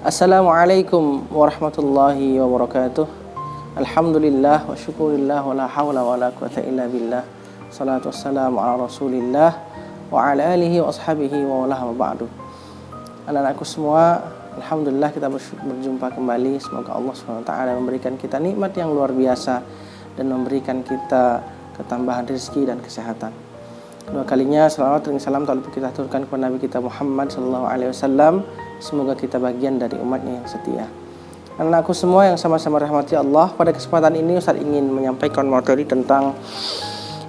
Assalamualaikum warahmatullahi wabarakatuh. Alhamdulillah wa syukurillah wa la hawla wa la quwata illa billah. Salatu wassalamu ala rasulillah wa ala alihi wa ashabihi wa wala ba'du. Anak-anakku semua, alhamdulillah kita berjumpa kembali. Semoga Allah SWT memberikan kita nikmat yang luar biasa dan memberikan kita ketambahan rezeki dan kesehatan. Kedua kalinya salawat dan salam telah kita aturkan kepada Nabi kita Muhammad SAW. Semoga kita bagian dari umatnya yang setia. Anak-anakku semua yang sama-sama rahmati Allah, pada kesempatan ini Ustaz ingin menyampaikan materi tentang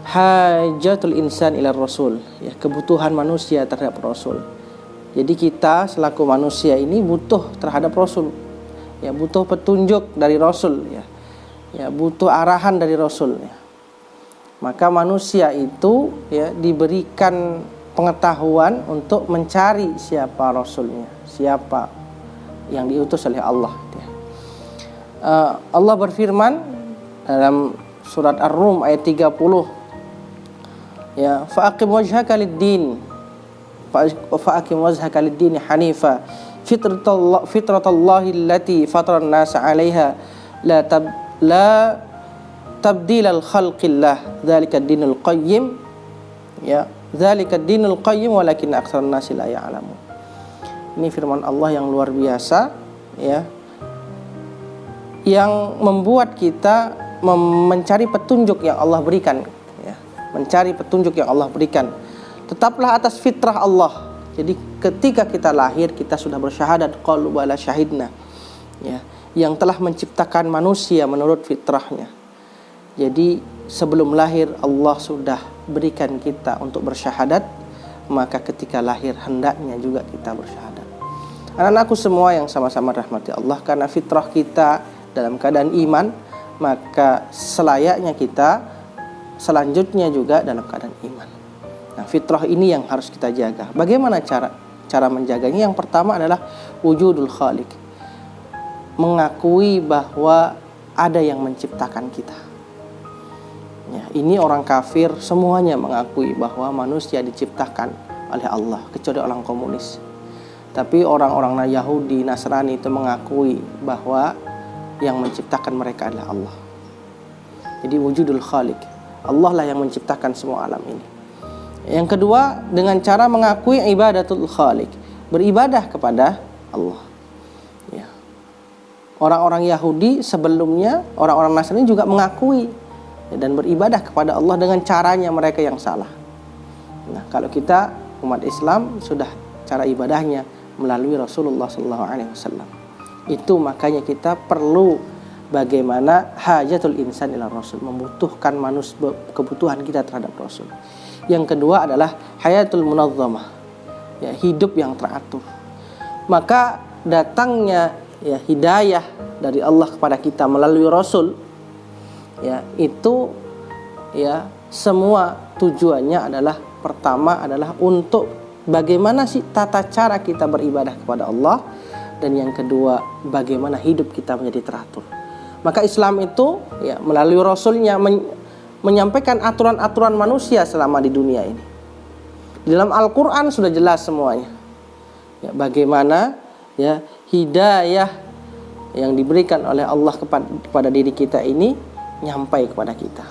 hajatul insan ila rasul, ya, kebutuhan manusia terhadap rasul. Jadi kita selaku manusia ini butuh terhadap rasul, ya, butuh petunjuk dari rasul, ya, butuh arahan dari rasul, ya. Maka manusia itu, ya, diberikan pengetahuan untuk mencari siapa rasulnya, siapa yang diutus oleh Allah. Allah berfirman dalam surat Ar-Rum ayat 30, ya, fa'aqim wajhaka lid-din hanifa fitratallahi allati fataran nasa 'alaiha la tabdila al-khalqillah dzalika ad-dinul qayyim, ya, dzalika ad-dinul qayyim walakin aktsarun nasi la ya'lamun. Ini firman Allah yang luar biasa, ya, yang membuat kita mencari petunjuk yang Allah berikan, ya, mencari petunjuk yang Allah berikan. Tetaplah atas fitrah Allah. Jadi ketika kita lahir kita sudah bersyahadat qalu bala syahidna, ya, yang telah menciptakan manusia menurut fitrahnya. Jadi sebelum lahir Allah sudah berikan kita untuk bersyahadat, maka ketika lahir hendaknya juga kita bersyahadat. Anak-anakku semua yang sama-sama rahmati Allah, karena fitrah kita dalam keadaan iman, maka selayaknya kita selanjutnya juga dalam keadaan iman. Nah, fitrah ini yang harus kita jaga. Bagaimana cara menjaganya? Yang pertama adalah wujudul khaliq, mengakui bahwa ada yang menciptakan kita. Ya, ini orang kafir semuanya mengakui bahwa manusia diciptakan oleh Allah, kecuali orang komunis. Tapi orang-orang Yahudi, Nasrani itu mengakui bahwa yang menciptakan mereka adalah Allah. Jadi wujudul khaliq, Allah lah yang menciptakan semua alam ini. Yang kedua, dengan cara mengakui ibadatul khaliq, beribadah kepada Allah, ya. Orang-orang Yahudi sebelumnya, orang-orang Nasrani juga mengakui, ya, dan beribadah kepada Allah dengan caranya mereka yang salah. Nah, kalau kita umat Islam sudah cara ibadahnya melalui Rasulullah SAW. Itu makanya kita perlu bagaimana hajatul insan ila rasul, membutuhkan manusia, kebutuhan kita terhadap rasul. Yang kedua adalah hayatul munazzamah, ya, hidup yang teratur. Maka datangnya, ya, hidayah dari Allah kepada kita melalui rasul, ya, itu, ya, semua tujuannya adalah pertama adalah untuk bagaimana sih tata cara kita beribadah kepada Allah, dan yang kedua bagaimana hidup kita menjadi teratur. Maka Islam itu, ya, melalui rasulnya menyampaikan aturan-aturan manusia selama di dunia ini. Di dalam Al-Quran sudah jelas semuanya, ya, bagaimana, ya, hidayah yang diberikan oleh Allah kepada diri kita ini nyampai kepada kita.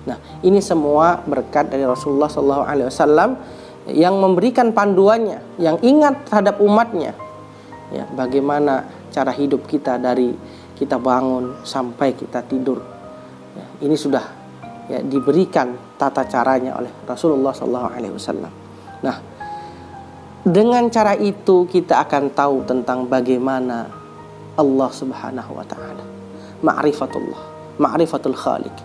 Nah, ini semua berkat dari Rasulullah SAW yang memberikan panduannya, yang ingat terhadap umatnya, ya, bagaimana cara hidup kita dari kita bangun sampai kita tidur, ya, ini sudah, ya, diberikan tata caranya oleh Rasulullah SAW. Nah, dengan cara itu kita akan tahu tentang bagaimana Allah Subhanahu wa Ta'ala, ma'rifatul khaliq,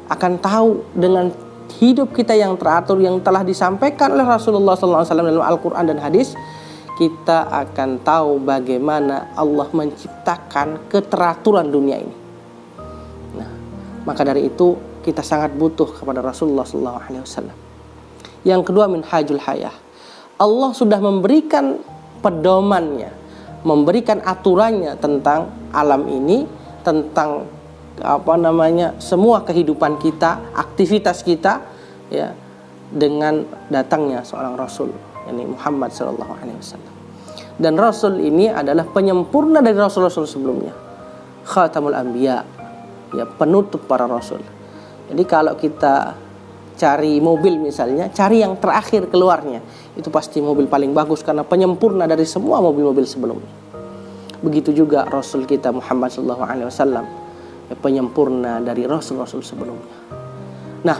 akan tahu dengan hidup kita yang teratur yang telah disampaikan oleh Rasulullah SAW dalam Al-Quran dan hadis. Kita akan tahu bagaimana Allah menciptakan keteraturan dunia ini. Nah, maka dari itu kita sangat butuh kepada Rasulullah SAW. Yang kedua, minhajul hayah, Allah sudah memberikan pedomannya, memberikan aturannya tentang alam ini, tentang semua kehidupan kita, aktivitas kita, ya, dengan datangnya seorang Rasul, yakni Muhammad SAW. Dan Rasul ini adalah penyempurna dari Rasul-Rasul sebelumnya. Khatamul Anbiya, ya, penutup para Rasul. Jadi kalau kita cari mobil misalnya, cari yang terakhir keluarnya. Itu pasti mobil paling bagus karena penyempurna dari semua mobil-mobil sebelumnya. Begitu juga Rasul kita Muhammad SAW, ya, penyempurna dari Rasul-Rasul sebelumnya. Nah,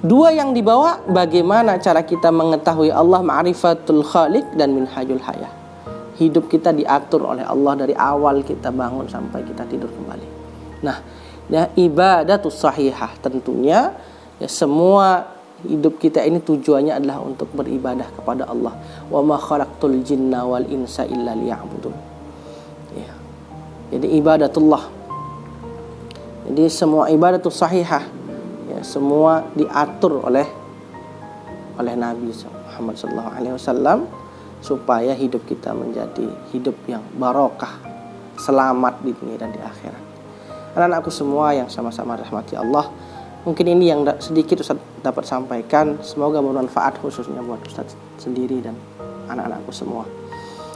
dua yang dibawa, bagaimana cara kita mengetahui Allah, ma'rifatul khaliq dan minhajul hayah. Hidup kita diatur oleh Allah dari awal kita bangun sampai kita tidur kembali. Nah, ya, ibadatus sahihah, tentunya ya, semua hidup kita ini tujuannya adalah untuk beribadah kepada Allah. Wa ma khalaqtul jinna wal insa illa liya'budun. Ya. Jadi ibadatullah. Jadi semua ibadatus sahihah, ya, semua diatur oleh Nabi Muhammad SAW supaya hidup kita menjadi hidup yang barokah, selamat di dunia dan di akhirat. Anak-anakku semua yang sama-sama rahmati Allah, mungkin ini yang sedikit Ustaz dapat sampaikan. Semoga bermanfaat khususnya buat Ustaz sendiri dan anak-anakku semua.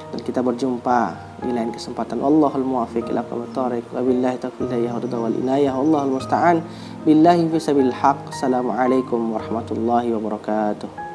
Dan kita berjumpa di lain kesempatan. Allahul muwaffiq ila aqwamit thoriq. Wabillahi taufiq wal inayah. Wallahul musta'an. Billahi fi sabilil haq. Assalamualaikum warahmatullahi wabarakatuh.